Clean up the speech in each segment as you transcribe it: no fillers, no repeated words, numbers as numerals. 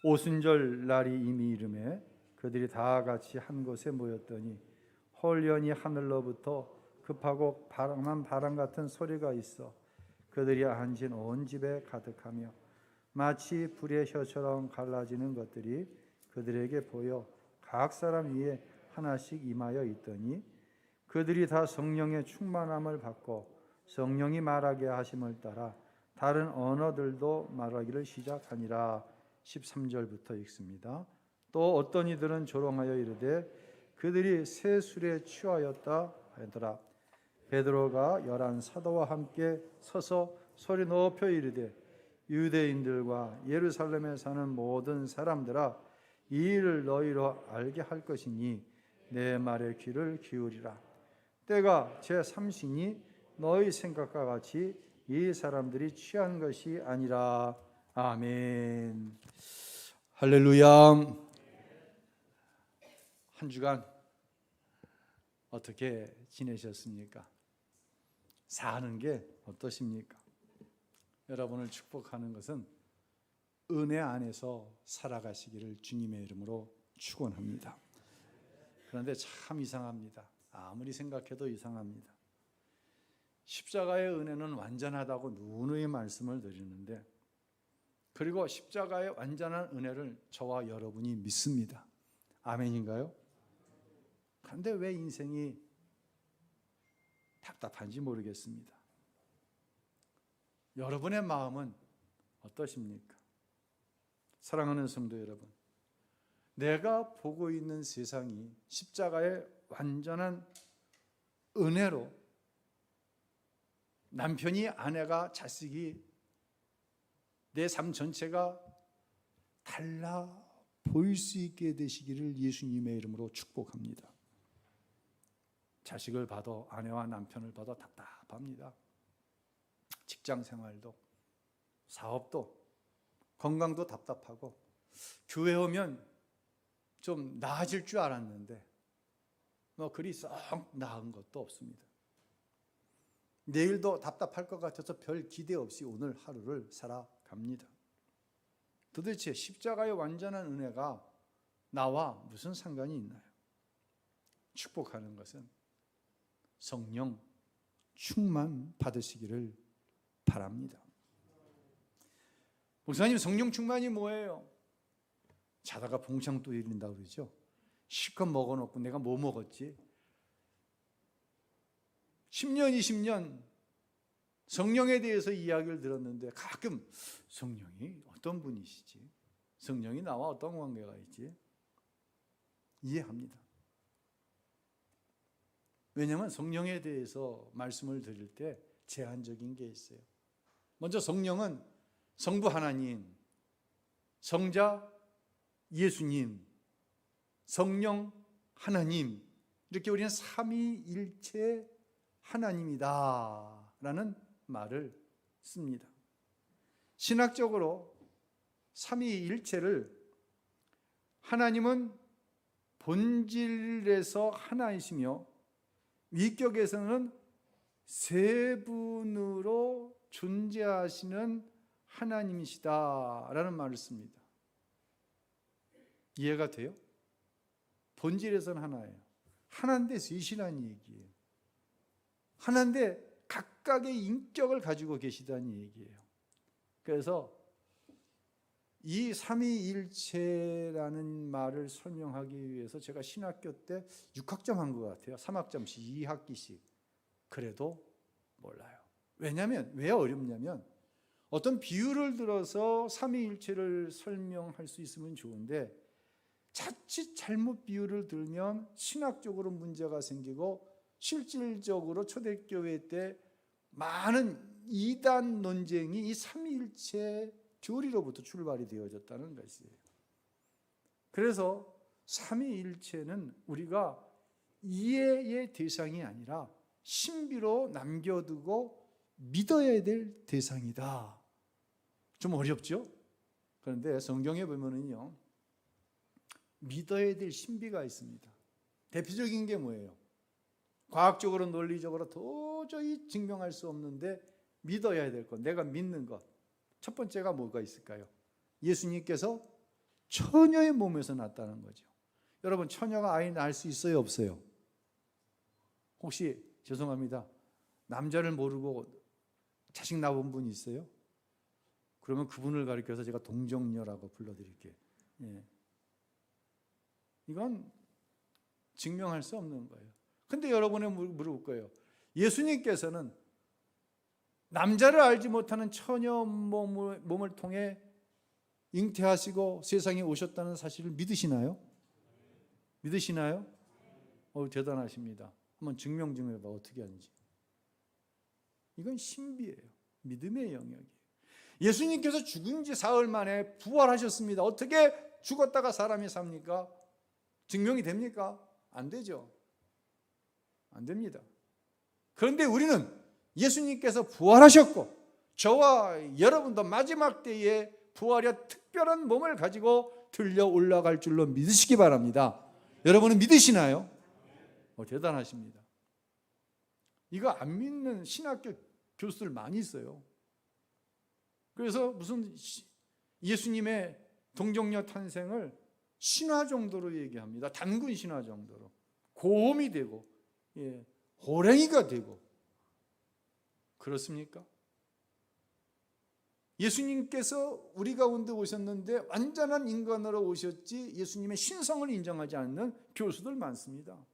오순절 날이 이미 이르매 그들이 다 같이 한 곳에 모였더니 홀연히 하늘로부터 급하고 강한 바람 같은 소리가 있어 그들이 앉은 온 집에 가득하며 마치 불의 혀처럼 갈라지는 것들이 그들에게 보여 각 사람 위에 하나씩 임하여 있더니 그들이 다 성령의 충만함을 받고 성령이 말하게 하심을 따라 다른 언어들도 말하기를 시작하니라. 13절부터 읽습니다. 또 어떤 이들은 조롱하여 이르되 그들이 새 술에 취하였다 하더라. 베드로가 11 사도와 함께 서서 소리 높여 이르되 유대인들과 예루살렘에 사는 모든 사람들아 이 일을 너희로 알게 할 것이니 내 말에 귀를 기울이라. 때가 제3시니 너희 생각과 같이 이 사람들이 취한 것이 아니라. 아멘. 할렐루야. 한 주간 어떻게 지내셨습니까? 사는 게 어떠십니까? 여러분을 축복하는 것은 은혜 안에서 살아가시기를 주님의 이름으로 축원합니다. 그런데 참 이상합니다. 아무리 생각해도 이상합니다. 십자가의 은혜는 완전하다고 누누이 말씀을 드리는데, 그리고 십자가의 완전한 은혜를 저와 여러분이 믿습니다. 아멘인가요? 그런데 왜 인생이 답답한지 모르겠습니다. 여러분의 마음은 어떠십니까? 사랑하는 성도 여러분, 내가 보고 있는 세상이 십자가의 완전한 은혜로 남편이, 아내가, 자식이, 내 삶 전체가 달라 보일 수 있게 되시기를 예수님의 이름으로 축복합니다. 자식을 봐도, 아내와 남편을 봐도 답답합니다. 직장 생활도, 사업도, 건강도 답답하고, 교회 오면 좀 나아질 줄 알았는데 그리 썩 나은 것도 없습니다. 내일도 답답할 것 같아서 별 기대 없이 오늘 하루를 살아갑니다. 도대체 십자가의 완전한 은혜가 나와 무슨 상관이 있나요? 축복하는 것은 성령 충만 받으시기를 바랍니다. 목사님, 성령 충만이 뭐예요? 자다가 봉창 뚫린다고 그러죠. 실컷 먹어놓고 내가 뭐 먹었지? 10년, 20년 성령에 대해서 이야기를 들었는데 가끔 성령이 어떤 분이시지? 성령이 나와 어떤 관계가 있지? 이해합니다. 왜냐하면 성령에 대해서 말씀을 드릴 때 제한적인 게 있어요. 먼저 성령은 성부 하나님, 성자 예수님, 성령 하나님, 이렇게 우리는 삼위일체 하나님이다 라는 말을 씁니다. 신학적으로 삼위일체를 하나님은 본질에서 하나이시며 위격에서는 세 분으로 존재하시는 하나님이시다라는 말을 씁니다. 이해가 돼요? 본질에서는 하나예요. 하나인데 셋이라는 얘기예요. 하나인데 각각의 인격을 가지고 계시다는 얘기예요. 그래서 이 삼위일체라는 말을 설명하기 위해서 제가 신학교 때 6학점 한 것 같아요. 3학점씩 2학기씩. 그래도 몰라요. 왜냐하면, 왜 어렵냐면 어떤 비유를 들어서 삼위일체를 설명할 수 있으면 좋은데 자칫 잘못 비유를 들면 신학적으로 문제가 생기고 실질적으로 초대교회 때 많은 이단 논쟁이 이 삼위일체 교리로부터 출발이 되어졌다는 것이에요. 그래서 삼위일체는 우리가 이해의 대상이 아니라 신비로 남겨두고 믿어야 될 대상이다. 좀 어렵죠? 그런데 성경에 보면은요, 믿어야 될 신비가 있습니다. 대표적인 게 뭐예요? 과학적으로, 논리적으로 도저히 증명할 수 없는데 믿어야 될 것, 내가 믿는 것. 첫 번째가 뭐가 있을까요? 예수님께서 처녀의 몸에서 났다는 거죠. 여러분, 처녀가 아이 낳을 수 있어요, 없어요? 혹시 죄송합니다, 남자를 모르고 자식 낳은 분 있어요? 그러면 그분을 가리켜서 제가 동정녀라고 불러드릴게요. 예. 이건 증명할 수 없는 거예요. 근데 여러분이 물어볼 거예요. 예수님께서는 남자를 알지 못하는 처녀 몸을 통해 잉태하시고 세상에 오셨다는 사실을 믿으시나요? 믿으시나요? 대단하십니다. 한번 증명 좀 해봐. 어떻게 하는지. 이건 신비예요. 믿음의 영역이에요. 예수님께서 죽은 지 사흘 만에 부활하셨습니다. 어떻게 죽었다가 사람이 삽니까? 증명이 됩니까? 안 되죠. 안 됩니다. 그런데 우리는 예수님께서 부활하셨고 저와 여러분도 마지막 때에 부활의 특별한 몸을 가지고 들려 올라갈 줄로 믿으시기 바랍니다. 여러분은 믿으시나요? 대단하십니다. 이거 안 믿는 신학교 교수들 많이 있어요. 그래서 무슨 예수님의 동정녀 탄생을 신화 정도로 얘기합니다. 단군 신화 정도로. 고음이 되고 호랭이가 되고. 그렇습니까? 예수님께서 우리 가운데 오셨는데 완전한 인간으로 오셨지 예수님의 신성을 인정하지 않는 교수들 많습니다.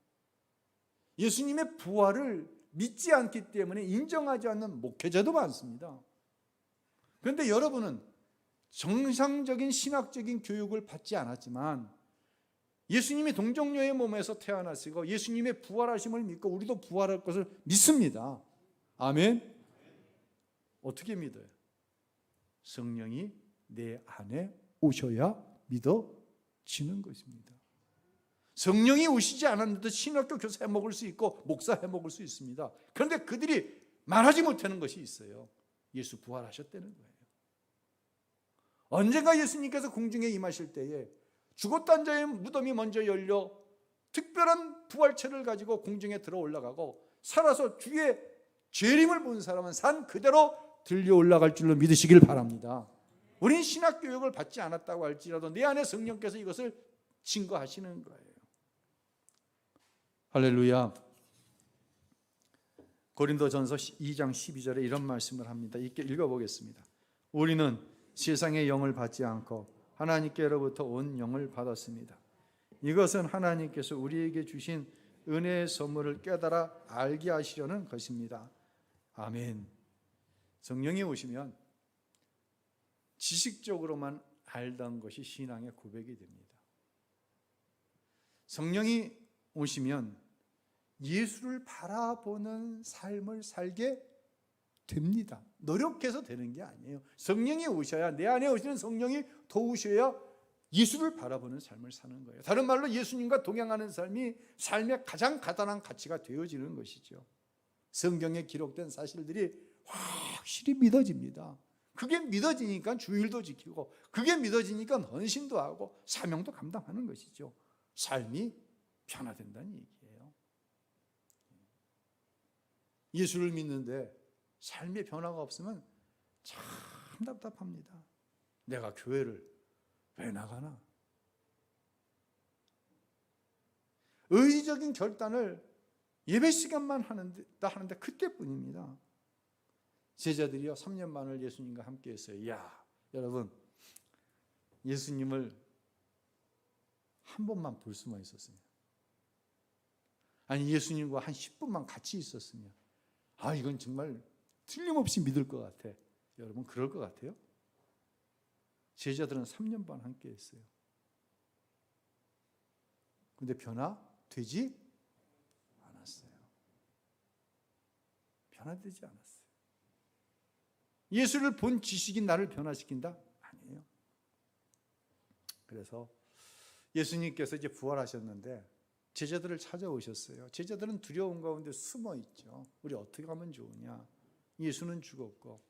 예수님의 부활을 믿지 않기 때문에 인정하지 않는 목회자도 많습니다. 그런데 여러분은 정상적인 신학적인 교육을 받지 않았지만 예수님이 동정녀의 몸에서 태어나시고 예수님의 부활하심을 믿고 우리도 부활할 것을 믿습니다. 아멘. 어떻게 믿어요? 성령이 내 안에 오셔야 믿어지는 것입니다. 성령이 오시지 않았는데도 신학교 교사 해먹을 수 있고 목사 해먹을 수 있습니다. 그런데 그들이 말하지 못하는 것이 있어요. 예수 부활하셨다는 거예요. 언젠가 예수님께서 공중에 임하실 때에 죽었던 자의 무덤이 먼저 열려 특별한 부활체를 가지고 공중에 들어 올라가고 살아서 주의 재림을 본 사람은 산 그대로 들려 올라갈 줄로 믿으시길 바랍니다. 우린 신학교육을 받지 않았다고 할지라도 내 안에 성령께서 이것을 증거하시는 거예요. 할렐루야. 고린도전서 2장 12절에 이런 말씀을 합니다. 읽어보겠습니다. 우리는 세상의 영을 받지 않고 하나님께로부터 온 영을 받았습니다. 이것은 하나님께서 우리에게 주신 은혜의 선물을 깨달아 알게 하시려는 것입니다. 아멘. 성령이 오시면 지식적으로만 알던 것이 신앙의 고백이 됩니다. 성령이 오시면 예수를 바라보는 삶을 살게 됩니다. 노력해서 되는 게 아니에요. 성령이 오셔야, 내 안에 오시는 성령이 도우셔야 예수를 바라보는 삶을 사는 거예요. 다른 말로 예수님과 동행하는 삶이 삶의 가장 가단한 가치가 되어지는 것이죠. 성경에 기록된 사실들이 확실히 믿어집니다. 그게 믿어지니까 주일도 지키고, 그게 믿어지니까 헌신도 하고 사명도 감당하는 것이죠. 삶이 변화된다는 얘기예요. 예수를 믿는데 삶의 변화가 없으면 참 답답합니다. 내가 교회를 왜 나가나? 의의적인 결단을 예배 시간만 하는데 그때뿐입니다. 제자들이요 3년 반을 예수님과 함께 했어요. 여러분, 예수님을 한 번만 볼 수만 있었으면, 아니 예수님과 한 10분만 같이 있었으면, 이건 정말 틀림없이 믿을 것 같아. 여러분 그럴 것 같아요? 제자들은 3년 반 함께 했어요. 근데 변화되지 않았어요. 변화되지 않았어요. 예수를 본 지식이 나를 변화시킨다? 아니에요. 그래서 예수님께서 이제 부활하셨는데 제자들을 찾아오셨어요. 제자들은 두려움 가운데 숨어 있죠. 우리 어떻게 하면 좋으냐? 예수는 죽었고.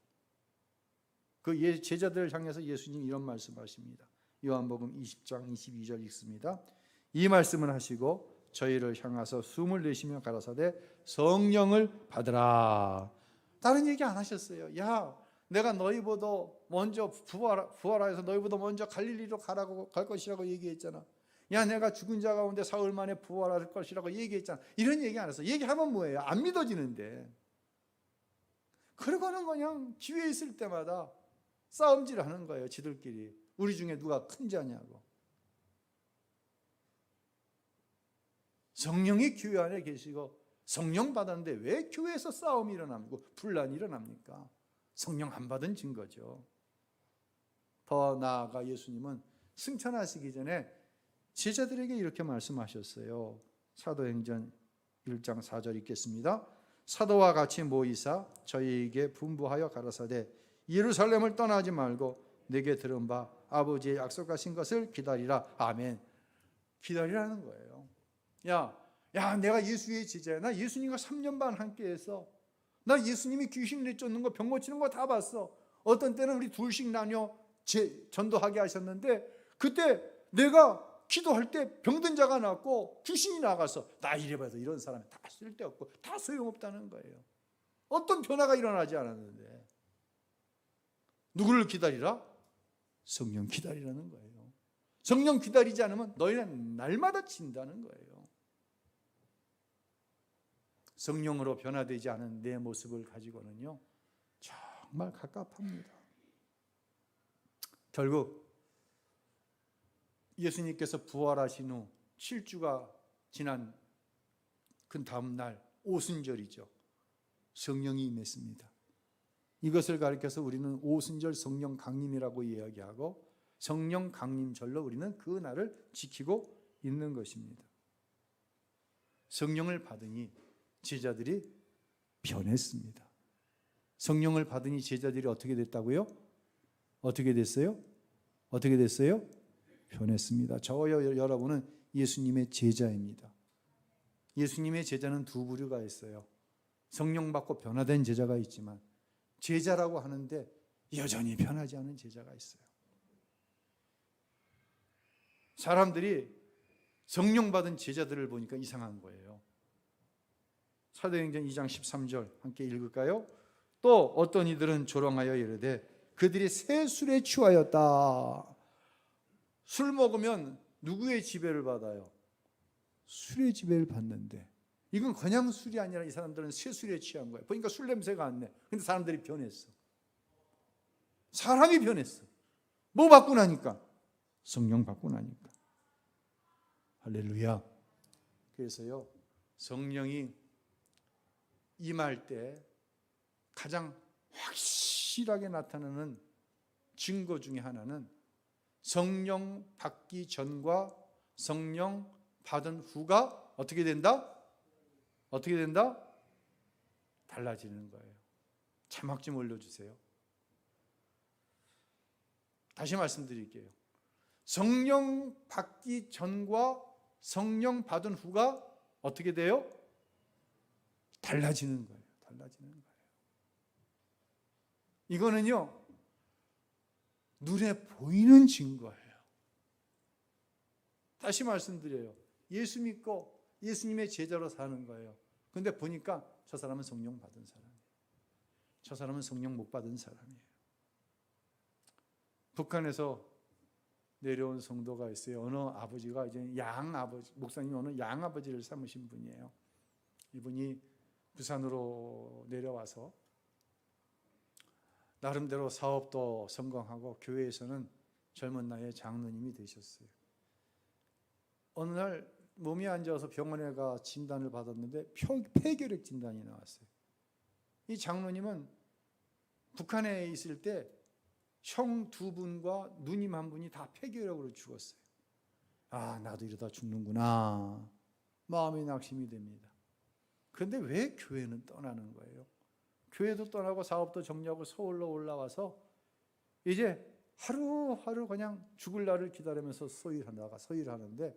그 제자들을 향해서 예수님 이런 말씀하십니다. 요한복음 20장 22절 읽습니다. 이 말씀을 하시고 저희를 향하서 숨을 내쉬며 가라사대 성령을 받으라. 다른 얘기 안 하셨어요. 내가 너희보다 먼저 부활하여서 너희보다 먼저 갈릴리로 갈 것이라고 얘기했잖아. 야, 내가 죽은 자 가운데 사흘 만에 부활할 것이라고 얘기했잖아. 이런 얘기 안 했어. 얘기하면 뭐예요? 안 믿어지는데. 그러고는 그냥 기회 있을 때마다 싸움질하는 거예요. 지들끼리. 우리 중에 누가 큰 자냐고. 성령이 교회 안에 계시고 성령 받았는데 왜 교회에서 싸움이 일어나고 분란이 일어납니까? 성령 안 받은 증거죠. 더 나아가 예수님은 승천하시기 전에 제자들에게 이렇게 말씀하셨어요. 사도행전 1장 4절 읽겠습니다. 사도와 같이 모이사 저희에게 분부하여 가라사대 예루살렘을 떠나지 말고 내게 들은 바 아버지의 약속하신 것을 기다리라. 아멘. 기다리라는 거예요. 야, 내가 예수의 제자야. 나 예수님과 3년 반 함께해서 나 예수님이 귀신 내쫓는 거, 병 고치는 거 다 봤어. 어떤 때는 우리 둘씩 나뉘어 전도하게 하셨는데 그때 내가 기도할 때 병든 자가 낫고 귀신이 나가서 나 이래봐도 이런 사람이 다 쓸데없고 다 소용없다는 거예요. 어떤 변화가 일어나지 않았는데 누구를 기다리라? 성령 기다리라는 거예요. 성령 기다리지 않으면 너희는 날마다 진다는 거예요. 성령으로 변화되지 않은 내 모습을 가지고는요 정말 갑갑합니다. 결국 예수님께서 부활하신 후 7주가 지난 그 다음 날 오순절이죠. 성령이 임했습니다. 이것을 가리켜서 우리는 오순절 성령 강림이라고 이야기하고 성령 강림절로 우리는 그 날을 지키고 있는 것입니다. 성령을 받으니 제자들이 변했습니다. 성령을 받으니 제자들이 어떻게 됐다고요? 어떻게 됐어요? 어떻게 됐어요? 변했습니다. 저와 여러분은 예수님의 제자입니다. 예수님의 제자는 두 부류가 있어요. 성령 받고 변화된 제자가 있지만 제자라고 하는데 여전히 변하지 않은 제자가 있어요. 사람들이 성령 받은 제자들을 보니까 이상한 거예요. 사도행전 2장 13절 함께 읽을까요? 또 어떤 이들은 조롱하여 이르되 그들이 새 술에 취하였다. 술 먹으면 누구의 지배를 받아요? 술의 지배를 받는데 이건 그냥 술이 아니라 이 사람들은 새 술에 취한 거예요. 보니까 술 냄새가 안 내. 근데 사람들이 변했어. 사람이 변했어. 뭐 받고 나니까? 성령 받고 나니까. 할렐루야. 그래서요 성령이 임할 때 가장 확실하게 나타나는 증거 중에 하나는 성령 받기 전과 성령 받은 후가 어떻게 된다? 어떻게 된다? 달라지는 거예요. 자막 좀 올려주세요. 다시 말씀드릴게요. 성령 받기 전과 성령 받은 후가 어떻게 돼요? 달라지는 거예요. 달라지는 거예요. 이거는요 눈에 보이는 증거예요. 다시 말씀드려요. 예수 믿고 예수님의 제자로 사는 거예요. 그런데 보니까 저 사람은 성령 받은 사람이에요. 저 사람은 성령 못 받은 사람이에요. 북한에서 내려온 성도가 있어요. 어느 아버지가 이제 양아버지, 목사님이 어느 양아버지를 삼으신 분이에요. 이분이 부산으로 내려와서 나름대로 사업도 성공하고 교회에서는 젊은 나이에 장로님이 되셨어요. 어느 날 몸이 안 좋아서 병원에 가 진단을 받았는데 폐결핵 진단이 나왔어요. 이 장로님은 북한에 있을 때 형 두 분과 누님 한 분이 다 폐결핵으로 죽었어요. 아, 나도 이러다 죽는구나. 마음이 낙심이 됩니다. 그런데 왜 교회는 떠나는 거예요? 교회도 떠나고 사업도 정리하고 서울로 올라와서 이제 하루하루 그냥 죽을 날을 기다리면서 서일하는데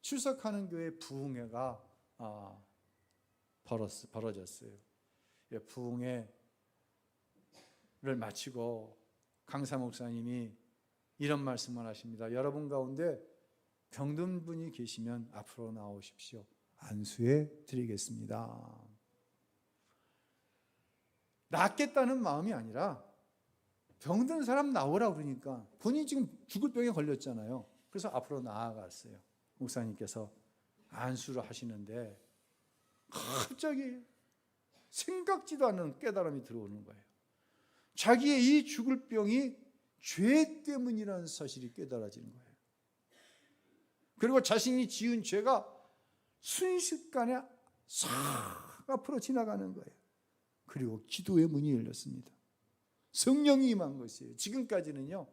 출석하는 교회 부흥회가 벌어졌어요. 부흥회를 마치고 강사 목사님이 이런 말씀을 하십니다. 여러분 가운데 병든 분이 계시면 앞으로 나오십시오. 안수해 드리겠습니다. 낫겠다는 마음이 아니라 병든 사람 나오라 그러니까 본인이 지금 죽을 병에 걸렸잖아요. 그래서 앞으로 나아갔어요. 목사님께서 안수를 하시는데 갑자기 생각지도 않은 깨달음이 들어오는 거예요. 자기의 이 죽을 병이 죄 때문이라는 사실이 깨달아지는 거예요. 그리고 자신이 지은 죄가 순식간에 싹 앞으로 지나가는 거예요. 그리고 기도의 문이 열렸습니다. 성령이 임한 것이에요. 지금까지는요,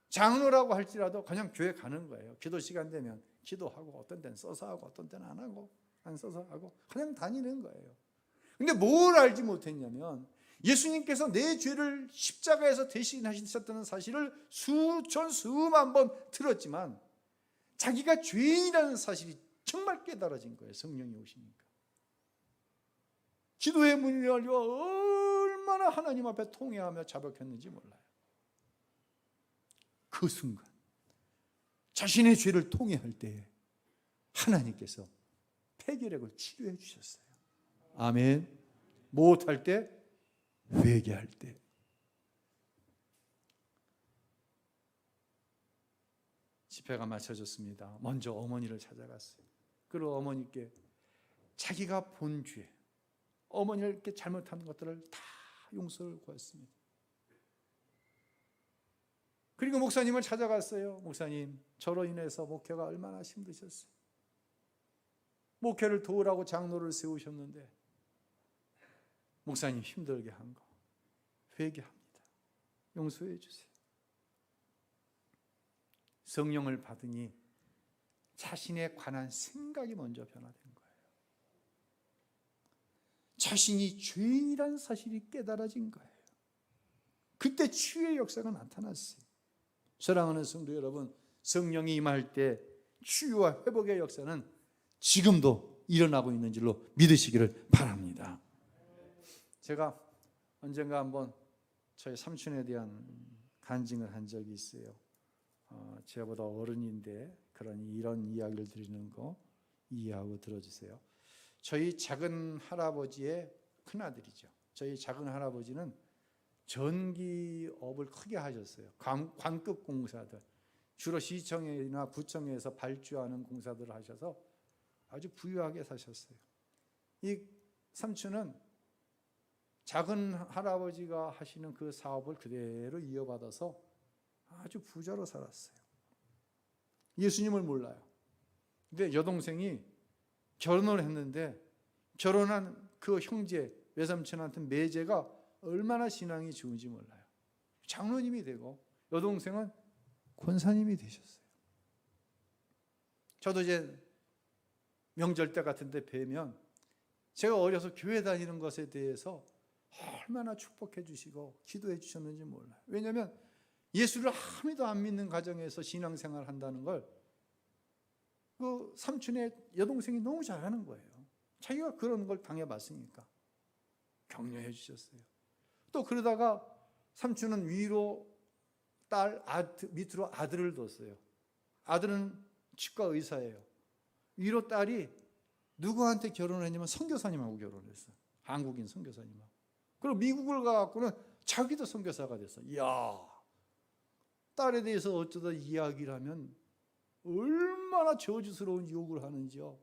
장로라고 할지라도 그냥 교회 가는 거예요. 기도 시간 되면 기도하고, 어떤 때는 써서 하고, 어떤 때는 안 하고, 안 써서 하고, 그냥 다니는 거예요. 근데 뭘 알지 못했냐면, 예수님께서 내 죄를 십자가에서 대신하셨다는 사실을 수천 수만 번 들었지만 자기가 죄인이라는 사실이 정말 깨달아진 거예요. 성령이 오시니까. 기도의 문이 열려 얼마나 하나님 앞에 통회하며 자백했는지 몰라요. 그 순간 자신의 죄를 통회할 때에 하나님께서 폐결핵을 치료해 주셨어요. 아멘. 못할 때? 회개할 때. 집회가 마쳐졌습니다. 먼저 어머니를 찾아갔어요. 그리고 어머니께 자기가 본 죄, 어머니를 이렇게 잘못한 것들을 다 용서를 구했습니다. 그리고 목사님을 찾아갔어요. 목사님, 저로 인해서 목회가 얼마나 힘드셨어요. 목회를 도우라고 장로를 세우셨는데 목사님 힘들게 한 거 회개합니다. 용서해 주세요. 성령을 받으니 자신에 관한 생각이 먼저 변화된 거예요. 자신이 죄인이라는 사실이 깨달아진 거예요. 그때 치유의 역사가 나타났어요. 사랑하는 성도 여러분, 성령이 임할 때 치유와 회복의 역사는 지금도 일어나고 있는 줄로 믿으시기를 바랍니다. 제가 언젠가 한번 저희 삼촌에 대한 간증을 한 적이 있어요. 제보다 어른인데 이런 이야기를 드리는 거 이해하고 들어주세요. 저희 작은 할아버지의 큰아들이죠. 저희 작은 할아버지는 전기업을 크게 하셨어요. 관급 공사들, 주로 시청이나 구청에서 발주하는 공사들을 하셔서 아주 부유하게 사셨어요. 이 삼촌은 작은 할아버지가 하시는 그 사업을 그대로 이어받아서 아주 부자로 살았어요. 예수님을 몰라요. 근데 여동생이 결혼을 했는데 결혼한 그 형제, 외삼촌한테 매제가 얼마나 신앙이 좋은지 몰라요. 장로님이 되고 여동생은 권사님이 되셨어요. 저도 이제 명절 때 같은 데 뵈면 제가 어려서 교회 다니는 것에 대해서 얼마나 축복해 주시고 기도해 주셨는지 몰라요. 왜냐하면 예수를 아무도 안 믿는 가정에서 신앙생활 한다는 걸 그 삼촌의 여동생이 너무 잘하는 거예요. 자기가 그런 걸 당해봤으니까 격려해 주셨어요. 또 그러다가 삼촌은 위로 밑으로 아들을 뒀어요. 아들은 치과 의사예요. 위로 딸이 누구한테 결혼을 했냐면 선교사님하고 결혼했어요. 한국인 선교사님하고. 그리고 미국을 가갖고는 자기도 선교사가 됐어요. 이야, 딸에 대해서 어쩌다 이야기를 하면 얼마나 저주스러운 욕을 하는지요.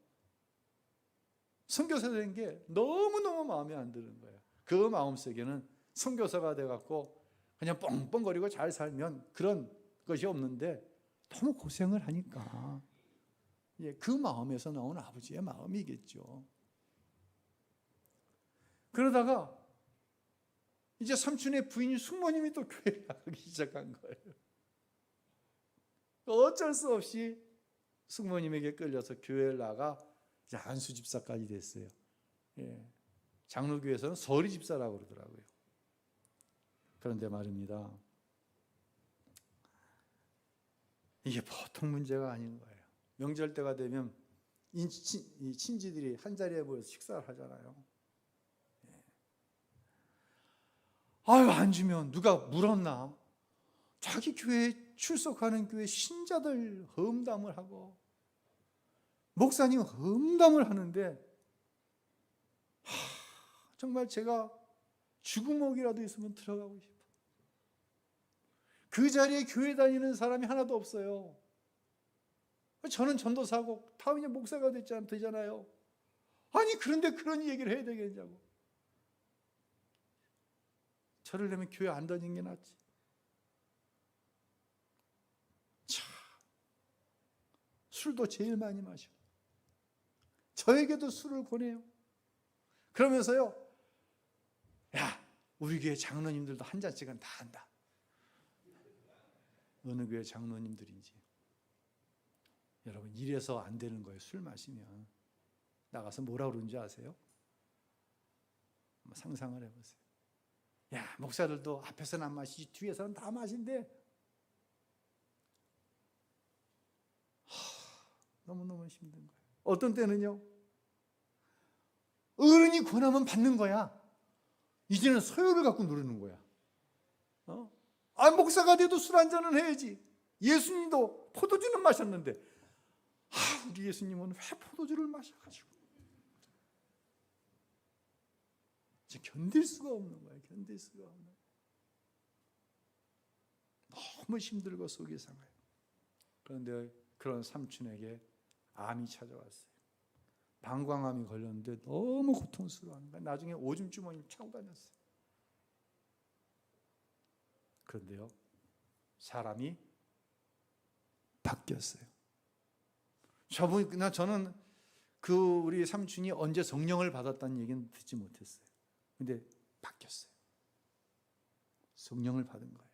선교사 된 게 너무너무 마음에 안 드는 거예요. 그 마음속에는 선교사가 돼갖고 그냥 뻥뻥거리고 잘 살면 그런 것이 없는데 너무 고생을 하니까 그 마음에서 나온 아버지의 마음이겠죠. 그러다가 이제 삼촌의 부인 숙모님이 또 교회를 가기 시작한 거예요. 어쩔 수 없이 숙모님에게 끌려서 교회를 나가 이제 안수 집사까지 됐어요. 장로교에서는 서리 집사라고 그러더라고요. 그런데 말입니다, 이게 보통 문제가 아닌 거예요. 명절 때가 되면 이 친지들이 한 자리에 모여서 식사를 하잖아요. 아유, 안 주면 누가 물었나? 자기 교회에 출석하는 교회 신자들 험담을 하고 목사님 험담을 하는데 정말 제가 죽음옥이라도 있으면 들어가고 싶어. 그 자리에 교회 다니는 사람이 하나도 없어요. 저는 전도사고 다음에 목사가 되잖아요. 아니 그런데 그런 얘기를 해야 되겠냐고. 저를 내면 교회 안 다니는 게 낫지. 참, 술도 제일 많이 마셔. 저에게도 술을 권해요. 그러면서요, 야, 우리 교회 장로님들도 한 잔씩은 다 한다. 어느 교회 장로님들인지. 여러분, 이래서 안 되는 거예요. 술 마시면. 나가서 뭐라 그러는지 아세요? 상상을 해보세요. 야, 목사들도 앞에서는 안 마시지 뒤에서는 다 마신대. 너무너무 힘든 거예요. 어떤 때는요, 어른이 권하면 받는 거야. 이제는 소유를 갖고 누르는 거야. 목사가 돼도 술 한잔은 해야지. 예수님도 포도주는 마셨는데, 우리 예수님은 왜 포도주를 마셔가지고. 견딜 수가 없는 거예요. 견딜 수가 없는 거예요. 너무 힘들고 속이 상해요. 그런데 그런 삼촌에게 암이 찾아왔어요. 방광암이 걸렸는데 너무 고통스러워하는 거예요. 나중에 오줌 주머니를 차고 다녔어요. 그런데요, 사람이 바뀌었어요. 저는 우리 삼촌이 언제 성령을 받았다는 얘기는 듣지 못했어요. 근데 바뀌었어요. 성령을 받은 거예요.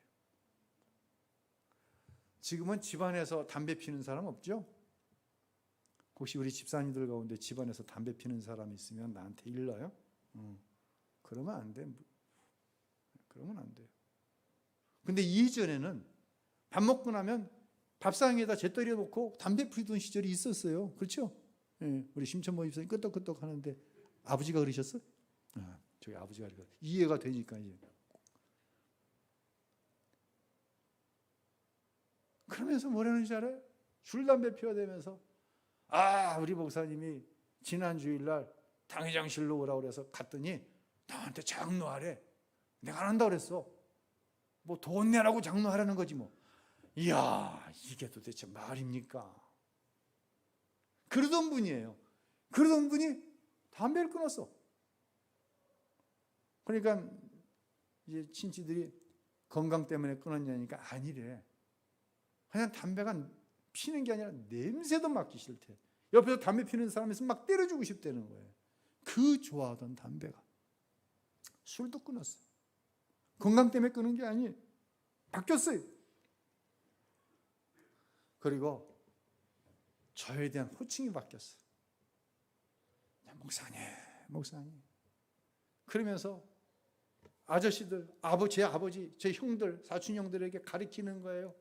지금은 집안에서 담배 피는 사람 없죠? 혹시 우리 집사님들 가운데 집안에서 담배 피는 사람 있으면 나한테 일러요? 그러면 안 돼. 그러면 안 돼요. 근데 이전에는 밥 먹고 나면 밥상에다 재떨이에 놓고 담배 피던 시절이 있었어요. 그렇죠? 예, 우리 심천모 집사님 끄떡끄떡 하는데 아버지가 그러셨어? 저희 아버지가 그러니까 이해가 되니까 이제. 그러면서 뭐라는 줄 알아요? 줄담배 피워대면서 우리 목사님이 지난 주일날 당회장실로 오라고 그래서 갔더니 나한테 장로하래. 내가 안 한다고 그랬어. 뭐 돈 내라고 장로하라는 거지 뭐. 이야, 이게 도대체 말입니까? 그러던 분이에요. 그러던 분이 담배를 끊었어. 그러니까 이제 친지들이 건강 때문에 끊었냐니까 아니래. 그냥 담배가 피는 게 아니라 냄새도 맡기 싫대. 옆에서 담배 피는 사람이 있으면 막 때려주고 싶다는 거예요. 그 좋아하던 담배가. 술도 끊었어. 건강 때문에 끊은 게 아니에요. 바뀌었어요. 그리고 저에 대한 호칭이 바뀌었어요. 목사님. 그러면서 아저씨들, 제 아버지, 제 형들, 사촌 형들에게 가르치는 거예요.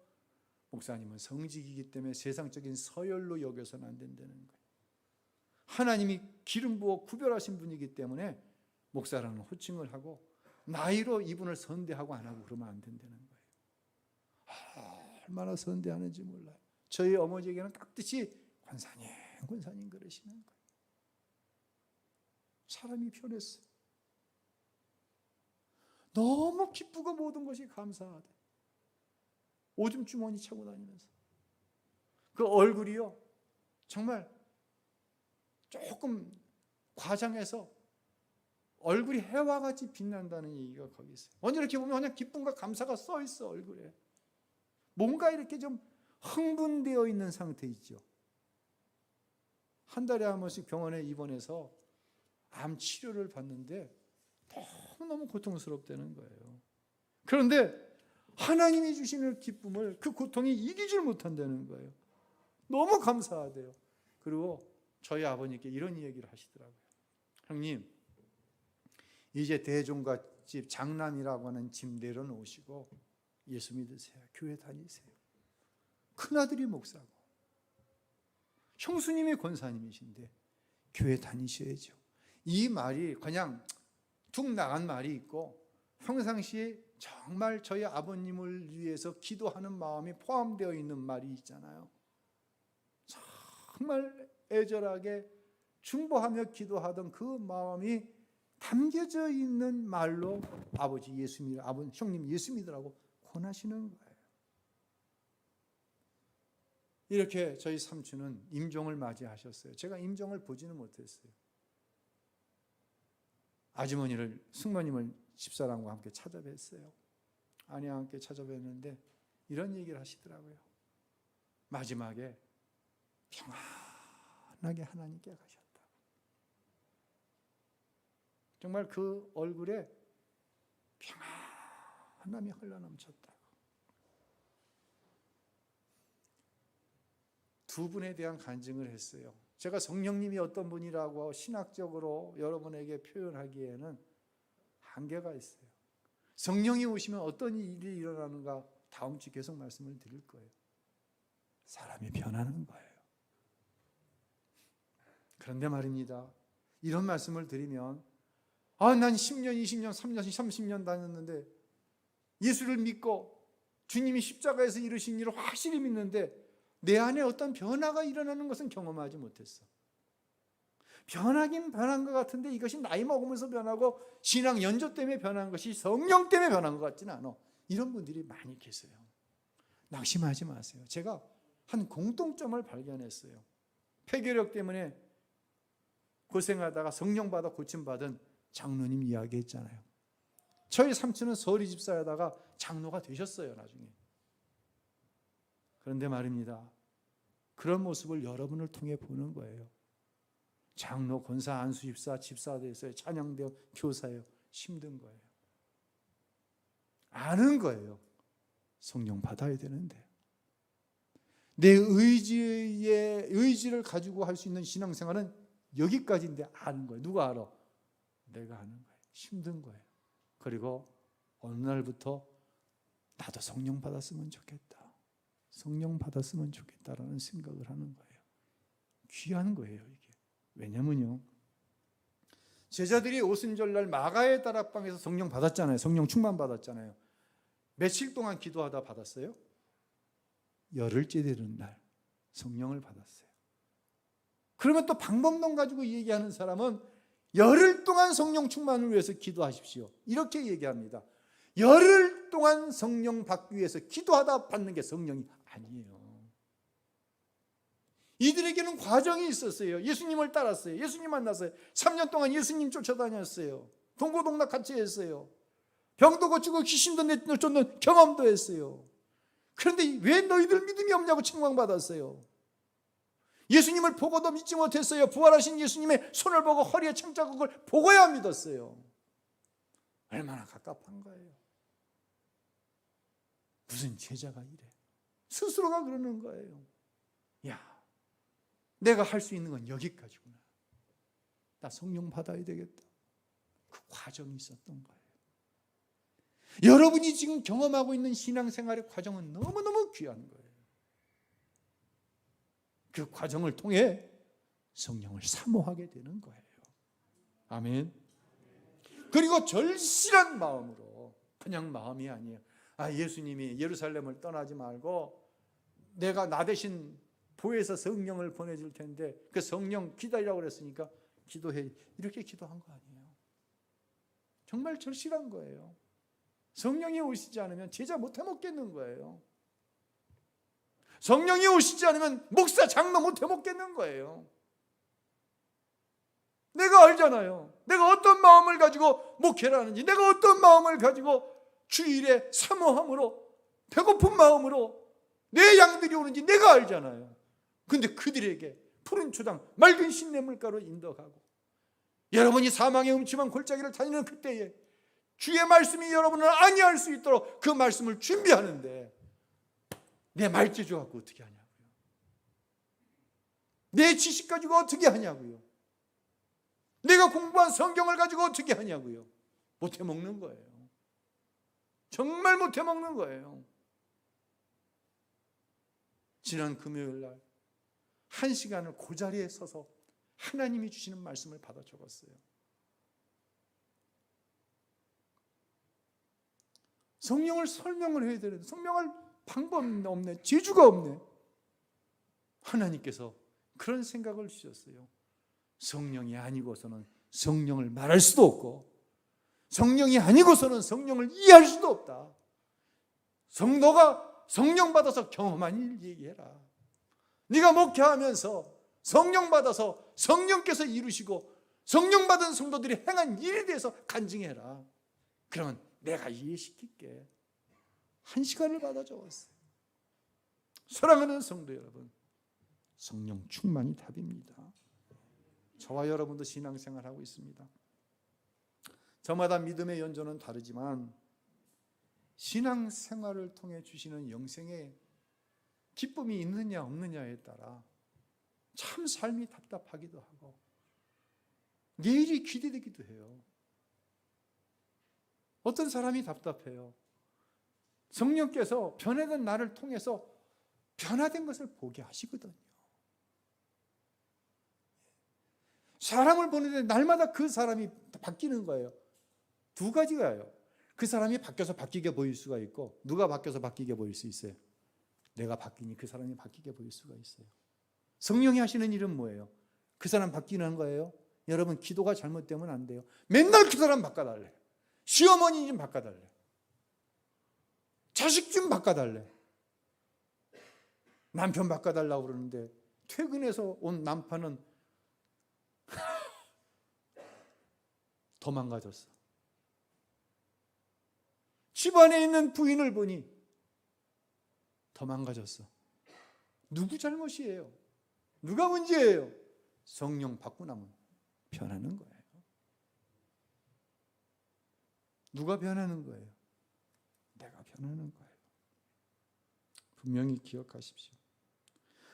목사님은 성직이기 때문에 세상적인 서열로 여겨서는 안 된다는 거예요. 하나님이 기름 부어 구별하신 분이기 때문에 목사라는 호칭을 하고 나이로 이분을 선대하고 안 하고 그러면 안 된다는 거예요. 얼마나 선대하는지 몰라요. 저희 어머니에게는 깍듯이 권사님 그러시는 거예요. 사람이 변했어요. 너무 기쁘고 모든 것이 감사하대. 오줌 주머니 차고 다니면서 그 얼굴이요 정말 조금 과장해서 얼굴이 해와 같이 빛난다는 얘기가 거기 있어요. 언제 이렇게 보면 그냥 기쁨과 감사가 써 있어 얼굴에. 뭔가 이렇게 좀 흥분되어 있는 상태 있죠. 한 달에 한 번씩 병원에 입원해서 암 치료를 받는데 너무너무 고통스럽다는 거예요. 그런데 하나님이 주시는 기쁨을 그 고통이 이기질 못한다는 거예요. 너무 감사하대요. 그리고 저희 아버님께 이런 얘기를 하시더라고요. 형님, 이제 대종갓집 장남이라고 하는 집 내려놓으시고 예수 믿으세요. 교회 다니세요. 큰아들이 목사고 형수님이 권사님이신데 교회 다니셔야죠. 이 말이 그냥 툭 나간 말이 있고 평상시에 정말 저희 아버님을 위해서 기도하는 마음이 포함되어 있는 말이 있잖아요. 정말 애절하게 중보하며 기도하던 그 마음이 담겨져 있는 말로 아버지 예수 믿으라고, 형님 예수 믿으라고 권하시는 거예요. 이렇게 저희 삼촌은 임종을 맞이하셨어요. 제가 임종을 보지는 못했어요. 아주머니를, 숙모님을 집사람과 함께 찾아뵀어요. 아내와 함께 찾아뵀는데 이런 얘기를 하시더라고요. 마지막에 평안하게 하나님께 가셨다. 정말 그 얼굴에 평안함이 흘러넘쳤다. 두 분에 대한 간증을 했어요. 제가 성령님이 어떤 분이라고 신학적으로 여러분에게 표현하기에는 한계가 있어요. 성령이 오시면 어떤 일이 일어나는가 다음 주 계속 말씀을 드릴 거예요. 사람이 변하는 거예요. 그런데 말입니다. 이런 말씀을 드리면 난 10년, 20년, 3년, 30년 다녔는데 예수를 믿고 주님이 십자가에서 이루신 일을 확실히 믿는데 내 안에 어떤 변화가 일어나는 것은 경험하지 못했어. 변하긴 변한 것 같은데 이것이 나이 먹으면서 변하고 신앙 연조 때문에 변한 것이 성령 때문에 변한 것 같지는 않아. 이런 분들이 많이 계세요. 낙심하지 마세요. 제가 한 공통점을 발견했어요. 폐결핵 때문에 고생하다가 성령 받아 고침받은 장로님 이야기했잖아요. 저희 삼촌은 서리 집사하다가 장로가 되셨어요, 나중에. 그런데 말입니다. 그런 모습을 여러분을 통해 보는 거예요. 장로, 권사, 안수 집사, 집사 되었어요. 찬양대요, 교사예요. 힘든 거예요. 아는 거예요. 성령 받아야 되는데. 내 의지를 가지고 할 수 있는 신앙생활은 여기까지인데 아는 거예요. 누가 알아? 내가 아는 거예요. 힘든 거예요. 그리고 어느 날부터 나도 성령 받았으면 좋겠다. 성령 받았으면 좋겠다라는 생각을 하는 거예요. 귀한 거예요, 이게. 왜냐면요, 제자들이 오순절날 마가의 다락방에서 성령 받았잖아요. 성령 충만 받았잖아요. 며칠 동안 기도하다 받았어요? 열흘째 되는 날 성령을 받았어요. 그러면 또 방법론 가지고 얘기하는 사람은 열흘 동안 성령 충만을 위해서 기도하십시오. 이렇게 얘기합니다. 열흘 동안 성령 받기 위해서 기도하다 받는 게 성령이 아니에요. 이들에게는 과정이 있었어요. 예수님을 따랐어요. 예수님 만났어요. 3년 동안 예수님 쫓아다녔어요. 동고동락 같이 했어요. 병도 고치고 귀신도 내쫓는 경험도 했어요. 그런데 왜 너희들 믿음이 없냐고 책망받았어요. 예수님을 보고도 믿지 못했어요. 부활하신 예수님의 손을 보고 허리에 창자국을 보고야 믿었어요. 얼마나 갑갑한 거예요. 무슨 제자가 이래. 스스로가 그러는 거예요. 야, 내가 할 수 있는 건 여기까지구나. 나 성령 받아야 되겠다. 그 과정이 있었던 거예요. 여러분이 지금 경험하고 있는 신앙생활의 과정은 너무너무 귀한 거예요. 그 과정을 통해 성령을 사모하게 되는 거예요. 아멘. 그리고 절실한 마음으로, 그냥 마음이 아니에요. 예수님이 예루살렘을 떠나지 말고 내가 나 대신 보혜사 성령을 보내줄 텐데 그 성령 기다리라고 그랬으니까 기도해. 이렇게 기도한 거 아니에요. 정말 절실한 거예요. 성령이 오시지 않으면 제자 못해 먹겠는 거예요. 성령이 오시지 않으면 목사, 장로 못해 먹겠는 거예요. 내가 알잖아요. 내가 어떤 마음을 가지고 목회를 하는지, 내가 어떤 마음을 가지고 주일에 사모함으로, 배고픈 마음으로 내 양들이 오는지 내가 알잖아요. 근데 그들에게 푸른 초당, 맑은 신냇물가로 인도하고, 여러분이 사망의 음침한 골짜기를 다니는 그때에 주의 말씀이 여러분을 안위할 수 있도록 그 말씀을 준비하는데 내 말재주 갖고 어떻게 하냐고요. 내 지식 가지고 어떻게 하냐고요. 내가 공부한 성경을 가지고 어떻게 하냐고요. 못해 먹는 거예요. 정말 못해 먹는 거예요. 지난 금요일 날 1시간을 그 자리에 서서 하나님이 주시는 말씀을 받아 적었어요. 성령을 설명을 해야 되는데 설명할 방법이 없네. 재주가 없네. 하나님께서 그런 생각을 주셨어요. 성령이 아니고서는 성령을 말할 수도 없고, 성령이 아니고서는 성령을 이해할 수도 없다. 너가 성령 받아서 경험한 일 얘기해라. 네가 목회하면서 성령 받아서 성령께서 이루시고 성령 받은 성도들이 행한 일에 대해서 간증해라. 그러면 내가 이해시킬게. 1시간을 받아 적었어요. 사랑하는 성도 여러분, 성령 충만이 답입니다. 저와 여러분도 신앙생활하고 있습니다. 저마다 믿음의 연조는 다르지만 신앙생활을 통해 주시는 영생의 기쁨이 있느냐 없느냐에 따라 참 삶이 답답하기도 하고 내일이 기대되기도 해요. 어떤 사람이 답답해요. 성령께서 변화된 나를 통해서 변화된 것을 보게 하시거든요. 사람을 보는데 날마다 그 사람이 바뀌는 거예요. 두 가지가요. 그 사람이 바뀌어서 바뀌게 보일 수가 있고, 누가 바뀌어서 바뀌게 보일 수 있어요? 내가 바뀌니 그 사람이 바뀌게 보일 수가 있어요. 성령이 하시는 일은 뭐예요? 그 사람 바뀌는 거예요. 여러분, 기도가 잘못되면 안 돼요. 맨날 그 사람 바꿔달래. 시어머니 좀 바꿔달래. 자식 좀 바꿔달래. 남편 바꿔달라고 그러는데 퇴근해서 온 남편은 더 망가졌어. 집안에 있는 부인을 보니 더 망가졌어. 누구 잘못이에요? 누가 문제예요? 성령 받고 나면 변하는 거예요. 누가 변하는 거예요? 내가 변하는 거예요. 분명히 기억하십시오.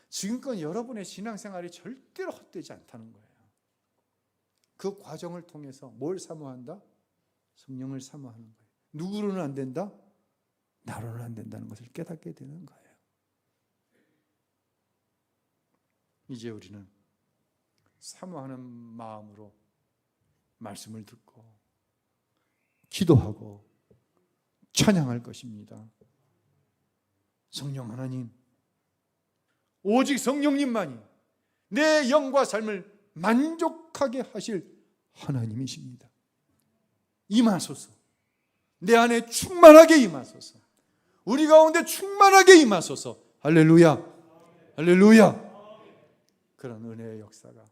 지금껏 여러분의 신앙생활이 절대로 헛되지 않다는 거예요. 그 과정을 통해서 뭘 사모한다? 성령을 사모하는 거예요. 누구로는 안 된다? 나로는 안 된다는 것을 깨닫게 되는 거예요. 이제 우리는 사모하는 마음으로 말씀을 듣고 기도하고 찬양할 것입니다. 성령 하나님, 오직 성령님만이 내 영과 삶을 만족하게 하실 하나님이십니다. 임하소서. 내 안에 충만하게 임하소서. 우리 가운데 충만하게 임하소서. 할렐루야, 할렐루야. 그런 은혜의 역사가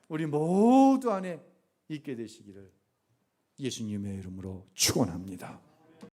우리 모두 안에 있게 되시기를 예수님의 이름으로 축원합니다.